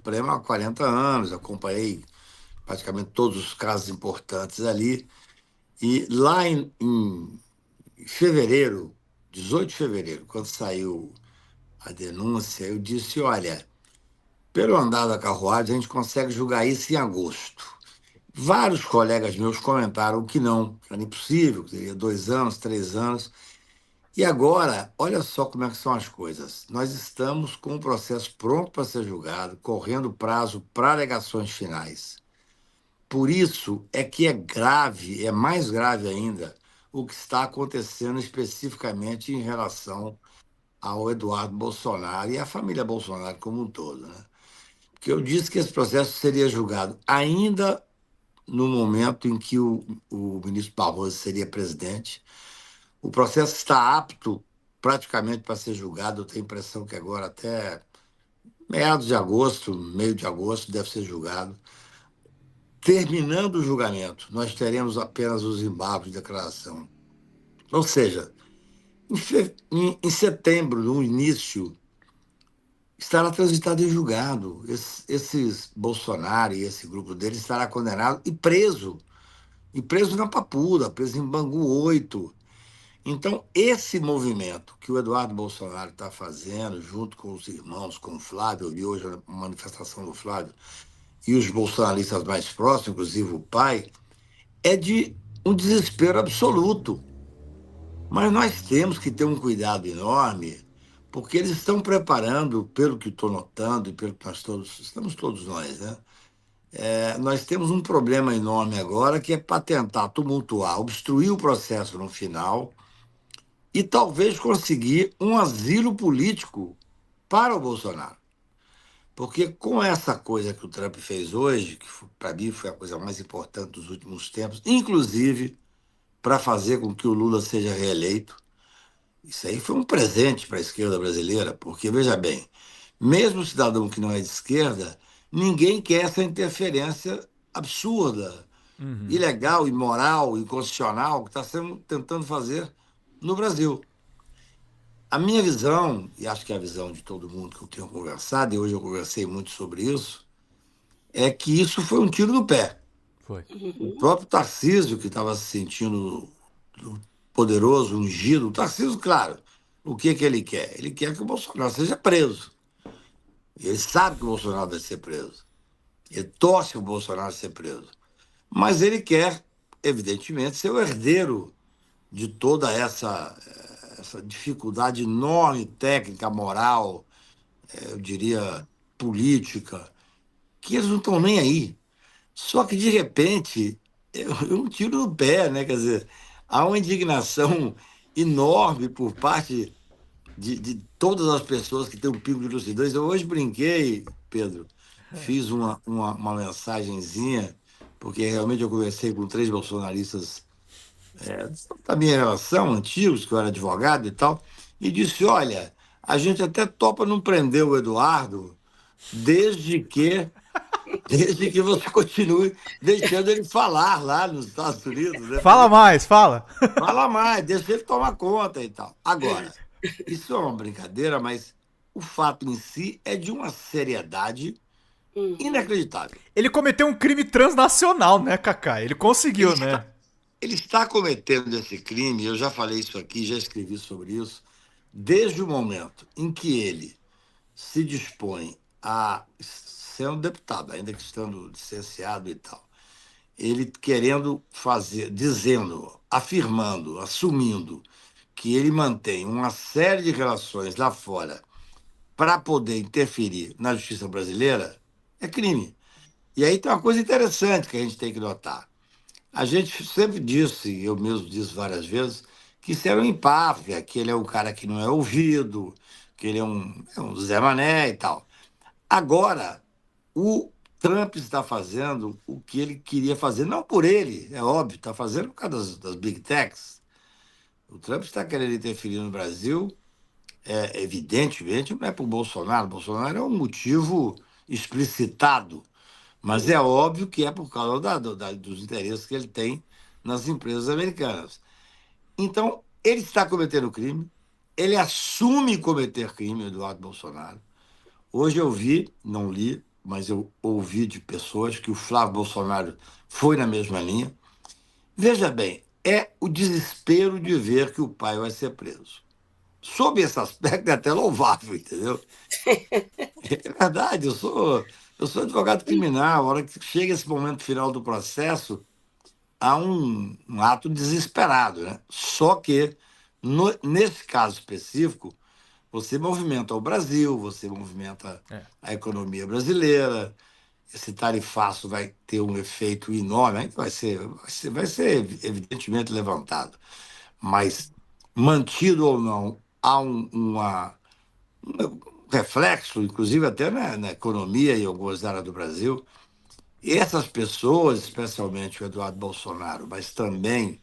Supremo há 40 anos, acompanhei praticamente todos os casos importantes ali. E lá em fevereiro, 18 de fevereiro, quando saiu a denúncia, eu disse: olha, pelo andar da carruagem, a gente consegue julgar isso em agosto. Vários colegas meus comentaram que não, que era impossível, que teria 2 anos, 3 anos. E agora, olha só como é que são as coisas. Nós estamos com o processo pronto para ser julgado, correndo prazo para alegações finais. Por isso é que é grave, é mais grave ainda, o que está acontecendo especificamente em relação ao Eduardo Bolsonaro e à família Bolsonaro como um todo, né? Porque eu disse que esse processo seria julgado ainda no momento em que o ministro Barroso seria presidente. O processo está apto praticamente para ser julgado. Eu tenho a impressão que agora, até meados de agosto, meio de agosto, deve ser julgado. Terminando o julgamento, nós teremos apenas os embargos de declaração. Ou seja, em setembro, no início, estará transitado em julgado. Esses Bolsonaro e esse grupo dele estará condenado e preso na Papuda, preso em Bangu 8. Então, esse movimento que o Eduardo Bolsonaro está fazendo, junto com os irmãos, com o Flávio, eu vi hoje a manifestação do Flávio, e os bolsonaristas mais próximos, inclusive o pai, é de um desespero absoluto. Mas nós temos que ter um cuidado enorme, porque eles estão preparando, pelo que estou notando e pelo que nós todos, estamos todos nós, né? Nós temos um problema enorme agora que é para tentar tumultuar, obstruir o processo no final e talvez conseguir um asilo político para o Bolsonaro. Porque com essa coisa que o Trump fez hoje, que para mim foi a coisa mais importante dos últimos tempos, inclusive para fazer com que o Lula seja reeleito, isso aí foi um presente para a esquerda brasileira, porque, veja bem, mesmo o cidadão que não é de esquerda, ninguém quer essa interferência absurda, Uhum. ilegal, imoral, inconstitucional que está sendo tentando fazer no Brasil. A minha visão, e acho que é a visão de todo mundo que eu tenho conversado, e hoje eu conversei muito sobre isso, é que isso foi um tiro no pé. Foi. O próprio Tarcísio, que estava se sentindo poderoso, ungido, o Tarcísio, claro, o que que ele quer? Ele quer que o Bolsonaro seja preso. E ele sabe que o Bolsonaro vai ser preso. Ele torce para o Bolsonaro ser preso. Mas ele quer, evidentemente, ser o herdeiro de toda essa dificuldade enorme, técnica, moral, eu diria, política, que eles não estão nem aí. Só que, de repente, eu um tiro no pé, né? Quer dizer, há uma indignação enorme por parte de todas as pessoas que têm um pingo de lucidez. Eu hoje brinquei, Pedro, fiz uma mensagenzinha, porque realmente eu conversei com 3 bolsonaristas da minha relação, antigos, que eu era advogado e tal, e disse: olha, a gente até topa não prender o Eduardo, desde que, desde que você continue deixando ele falar lá nos Estados Unidos, né? Fala mais, fala. Fala mais, deixa ele tomar conta e tal. Agora, isso é uma brincadeira, mas o fato em si é de uma seriedade Uhum. inacreditável. Ele cometeu um crime transnacional, né, Kaká? Ele Ele conseguiu, né? está, ele está cometendo esse crime, eu já falei isso aqui, já escrevi sobre isso, desde o momento em que ele se dispõe a ser um deputado, ainda que estando licenciado e tal, ele querendo fazer, dizendo, afirmando, assumindo que ele mantém uma série de relações lá fora para poder interferir na justiça brasileira, é crime. E aí tem uma coisa interessante que a gente tem que notar. A gente sempre disse, eu mesmo disse várias vezes, que isso era um empáfia, que ele é um cara que não é ouvido, que ele é um Zé Mané e tal. Agora, o Trump está fazendo o que ele queria fazer, não por ele, é óbvio, está fazendo por causa das big techs. O Trump está querendo interferir no Brasil, evidentemente, não é por Bolsonaro. Bolsonaro é um motivo explicitado, mas é óbvio que é por causa dos interesses que ele tem nas empresas americanas. Então, ele está cometendo crime, ele assume cometer crime, Eduardo Bolsonaro. Hoje eu vi, não li, mas eu ouvi de pessoas que o Flávio Bolsonaro foi na mesma linha. Veja bem, é o desespero de ver que o pai vai ser preso. Sob esse aspecto, é até louvável, entendeu? É verdade, eu sou advogado criminal. A hora que chega esse momento final do processo, há um ato desesperado, né? Só que, nesse caso específico, você movimenta o Brasil, você movimenta É. a economia brasileira, esse tarifaço vai ter um efeito enorme, ainda vai ser evidentemente levantado, mas mantido ou não, há um reflexo, inclusive até na economia e algumas áreas do Brasil. E essas pessoas, especialmente o Eduardo Bolsonaro, mas também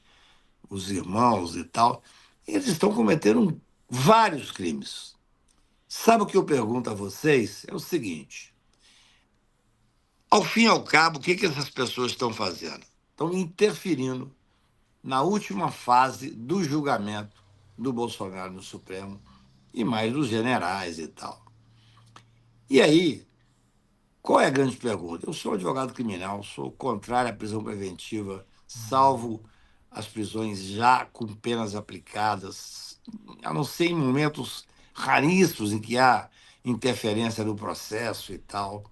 os irmãos e tal, eles estão cometendo vários crimes. Sabe o que eu pergunto a vocês? É o seguinte: ao fim e ao cabo, o que essas pessoas estão fazendo? Estão interferindo na última fase do julgamento do Bolsonaro no Supremo e mais dos generais e tal. E aí, qual é a grande pergunta? Eu sou advogado criminal, sou contrário à prisão preventiva, salvo as prisões já com penas aplicadas, a não ser em momentos raríssimos em que há interferência no processo e tal.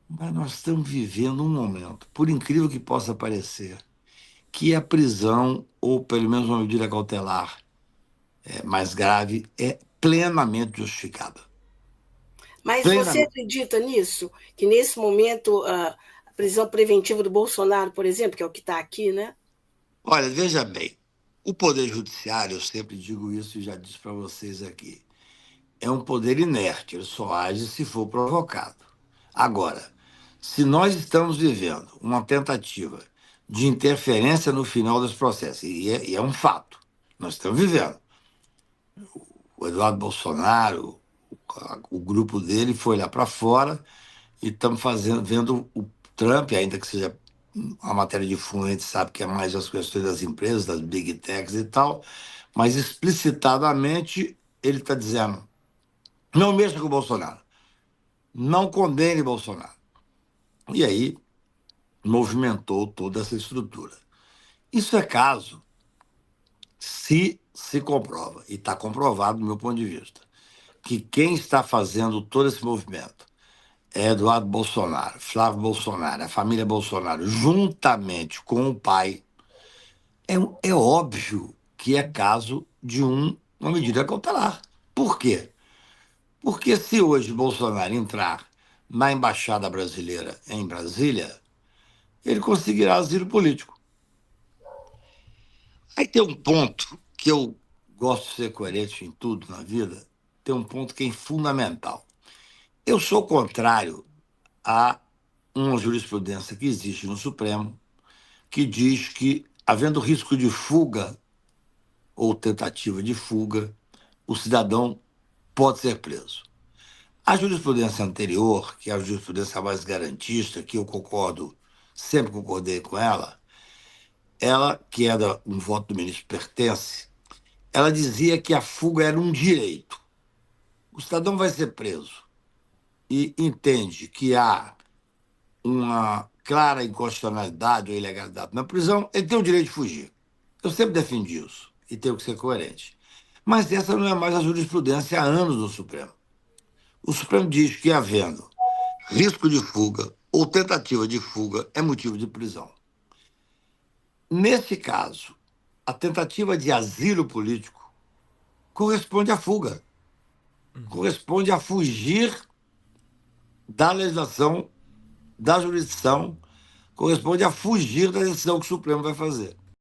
Mas nós estamos vivendo um momento, por incrível que possa parecer, que a prisão, ou pelo menos uma medida cautelar mais grave, é plenamente justificada. Mas você Plenamente. acredita nisso? Que nesse momento a prisão preventiva do Bolsonaro, por exemplo, que é o que está aqui, né? Olha, veja bem, o Poder Judiciário, eu sempre digo isso e já disse para vocês aqui, é um poder inerte, ele só age se for provocado. Agora, se nós estamos vivendo uma tentativa de interferência no final dos processos, e é um fato, nós estamos vivendo. O Eduardo Bolsonaro, o grupo dele foi lá para fora e estamos vendo o Trump, ainda que seja a matéria de fundo, a gente sabe que é mais as questões das empresas, das big techs e tal, mas explicitadamente ele está dizendo: não mexa com o Bolsonaro, não condene Bolsonaro. E aí movimentou toda essa estrutura. Isso é caso se comprova, e está comprovado do meu ponto de vista, que quem está fazendo todo esse movimento é Eduardo Bolsonaro, Flávio Bolsonaro, a família Bolsonaro, juntamente com o pai. É óbvio que é caso de uma medida cautelar. Por quê? Porque se hoje Bolsonaro entrar na Embaixada Brasileira em Brasília, ele conseguirá asilo político. Aí tem um ponto que eu gosto de ser coerente em tudo na vida, tem um ponto que é fundamental. Eu sou contrário a uma jurisprudência que existe no Supremo, que diz que, havendo risco de fuga ou tentativa de fuga, o cidadão pode ser preso. A jurisprudência anterior, que é a jurisprudência mais garantista, que eu concordo, sempre concordei com ela, que era um voto do ministro Pertence, ela dizia que a fuga era um direito. O cidadão vai ser preso e entende que há uma clara inconstitucionalidade ou ilegalidade na prisão, ele tem o direito de fugir. Eu sempre defendi isso e tenho que ser coerente. Mas essa não é mais a jurisprudência há anos do Supremo. O Supremo diz que, havendo risco de fuga ou tentativa de fuga, é motivo de prisão. Nesse caso, a tentativa de asilo político corresponde à fuga, corresponde a fugir da legislação, da jurisdição, corresponde a fugir da decisão que o Supremo vai fazer.